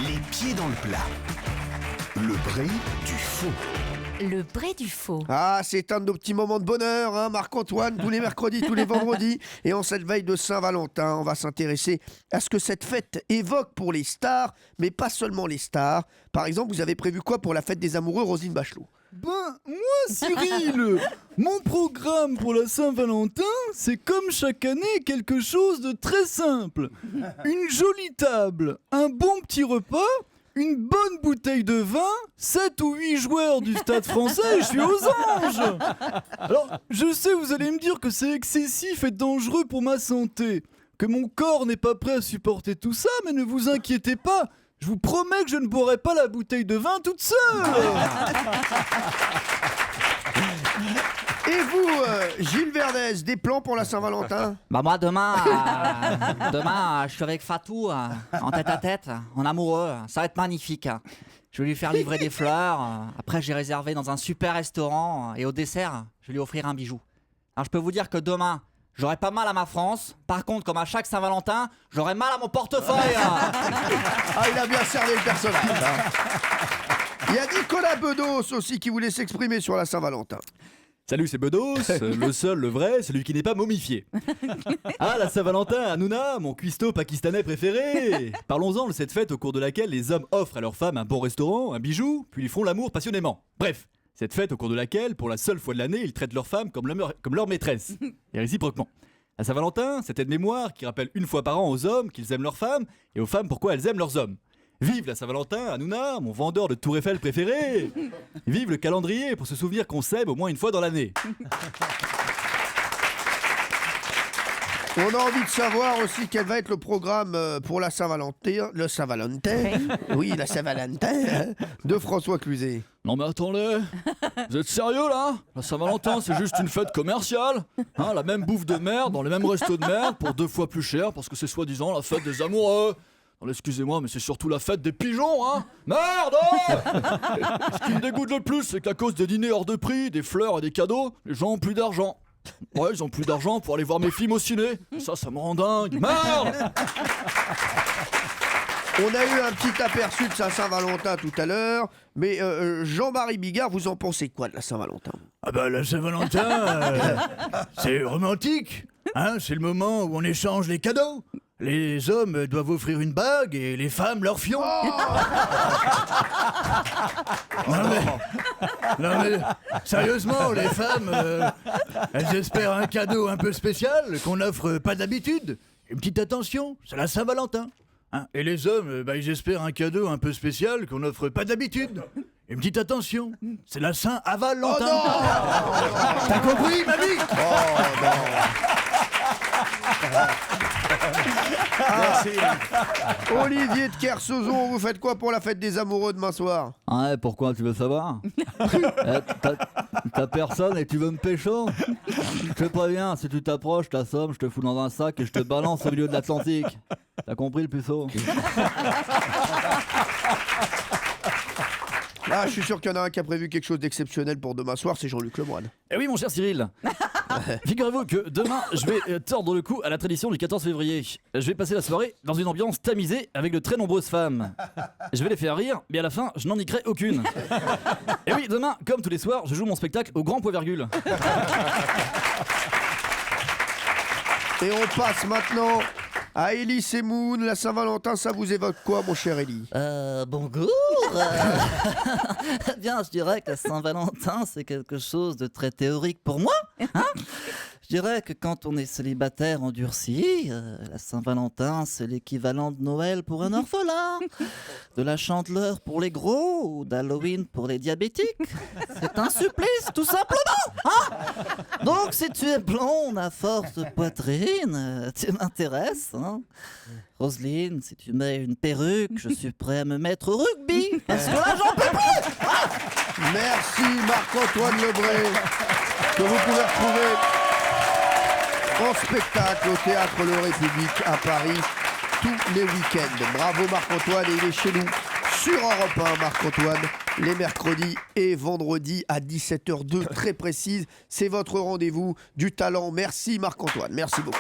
Les pieds dans le plat. Le Bray du faux. Le Bray du faux. Ah, c'est un de nos petits moments de bonheur, hein, Marc-Antoine, tous les mercredis, tous les vendredis. Et en cette veille de Saint-Valentin, on va s'intéresser à ce que cette fête évoque pour les stars, mais pas seulement les stars. Par exemple, vous avez prévu quoi pour la fête des amoureux, Roselyne Bachelot? Ben, moi, Cyril, mon programme pour la Saint-Valentin, c'est comme chaque année quelque chose de très simple. Une jolie table, un bon petit repas, une bonne bouteille de vin, 7 ou 8 joueurs du Stade français, je suis aux anges. Alors, je sais, vous allez me dire que c'est excessif et dangereux pour ma santé, que mon corps n'est pas prêt à supporter tout ça, mais ne vous inquiétez pas. Je vous promets que je ne boirai pas la bouteille de vin toute seule. Et vous, Gilles Verdez, des plans pour la Saint-Valentin? Bah moi demain, je suis avec Fatou en tête à tête, en amoureux. Ça va être magnifique. Je vais lui faire livrer des fleurs. Après j'ai réservé dans un super restaurant et au dessert, je vais lui offrir un bijou. Alors je peux vous dire que demain, j'aurai pas mal à ma France. Par contre, comme à chaque Saint-Valentin, j'aurai mal à mon portefeuille. Ah, il a bien cerné le personnage. Il y a Nicolas Bedos aussi qui voulait s'exprimer sur la Saint-Valentin. Salut, c'est Bedos, le seul, le vrai, celui qui n'est pas momifié. Ah, la Saint-Valentin, Hanouna, mon cuistot pakistanais préféré. Parlons-en de cette fête au cours de laquelle les hommes offrent à leurs femmes un bon restaurant, un bijou, puis ils font l'amour passionnément. Bref, cette fête au cours de laquelle, pour la seule fois de l'année, ils traitent leurs femmes comme leur maîtresse, et réciproquement. La Saint-Valentin, cette aide-mémoire qui rappelle une fois par an aux hommes qu'ils aiment leurs femmes, et aux femmes pourquoi elles aiment leurs hommes. Vive la Saint-Valentin, Hanouna, mon vendeur de Tour Eiffel préféré. Vive le calendrier pour se souvenir qu'on s'aime au moins une fois dans l'année. On a envie de savoir aussi quel va être le programme pour la Saint-Valentin, le Saint-Valentin, oui, la Saint-Valentin, de François Cluzet. Non mais attendez, vous êtes sérieux là? La Saint-Valentin c'est juste une fête commerciale, hein, la même bouffe de merde dans les mêmes restos de merde pour 2 fois plus cher parce que c'est soi-disant la fête des amoureux. Non, excusez-moi, mais c'est surtout la fête des pigeons, hein. Merde. Ce qui me dégoûte le plus, c'est qu'à cause des dîners hors de prix, des fleurs et des cadeaux, les gens ont plus d'argent. Ouais, ils ont plus d'argent pour aller voir mes films au ciné. Et ça me rend dingue. Merde. On a eu un petit aperçu de sa Saint-Valentin tout à l'heure, mais Jean-Marie Bigard, vous en pensez quoi de la Saint-Valentin? Ah bah la Saint-Valentin, c'est romantique, hein, c'est le moment où on échange les cadeaux. Les hommes doivent offrir une bague et les femmes leur fion. Non mais, sérieusement, les femmes, elles espèrent un cadeau un peu spécial qu'on n'offre pas d'habitude. Une petite attention, c'est la Saint-Valentin. Hein, et les hommes, ils espèrent un cadeau un peu spécial qu'on n'offre pas d'habitude. Une petite attention, c'est la Saint-Valentin. T'as compris, mamie? Merci. Olivier de Kersauzon, vous faites quoi pour la fête des amoureux demain soir? Ouais, pourquoi tu veux savoir? T'as personne et tu veux me pécho? Je te préviens, si tu t'approches, je t'assomme, je te fous dans un sac et je te balance au milieu de l'Atlantique. T'as compris le puceau? Là, je suis sûr qu'il y en a un qui a prévu quelque chose d'exceptionnel pour demain soir, c'est Jean-Luc Lemoyne. Eh oui, mon cher Cyril. Figurez-vous que demain, je vais tordre le cou à la tradition du 14 février. Je vais passer la soirée dans une ambiance tamisée avec de très nombreuses femmes. Je vais les faire rire, mais à la fin, je n'en niquerai aucune. Et oui, demain, comme tous les soirs, je joue mon spectacle au grand point virgule. Et on passe maintenant à Elie Semoun. La Saint-Valentin, ça vous évoque quoi, mon cher Elie? Bonjour. Eh bien, je dirais que la Saint-Valentin, c'est quelque chose de très théorique pour moi. Hein, je dirais que quand on est célibataire endurci, la Saint-Valentin, c'est l'équivalent de Noël pour un orphelin, de la Chandeleur pour les gros ou d'Halloween pour les diabétiques. C'est un supplice, tout simplement. Hein, donc, si tu es blonde à force de poitrine, tu m'intéresses. Hein. Roselyne, si tu mets une perruque, je suis prêt à me mettre au rugby. Parce que là, j'en peux plus. Merci Marc-Antoine Lebray, que vous pouvez retrouver en spectacle au Théâtre Le République à Paris tous les week-ends. Bravo Marc-Antoine, et il est chez nous sur Europe 1, Marc-Antoine, les mercredis et vendredis à 17h02, très précise. C'est votre rendez-vous du talent. Merci Marc-Antoine, merci beaucoup.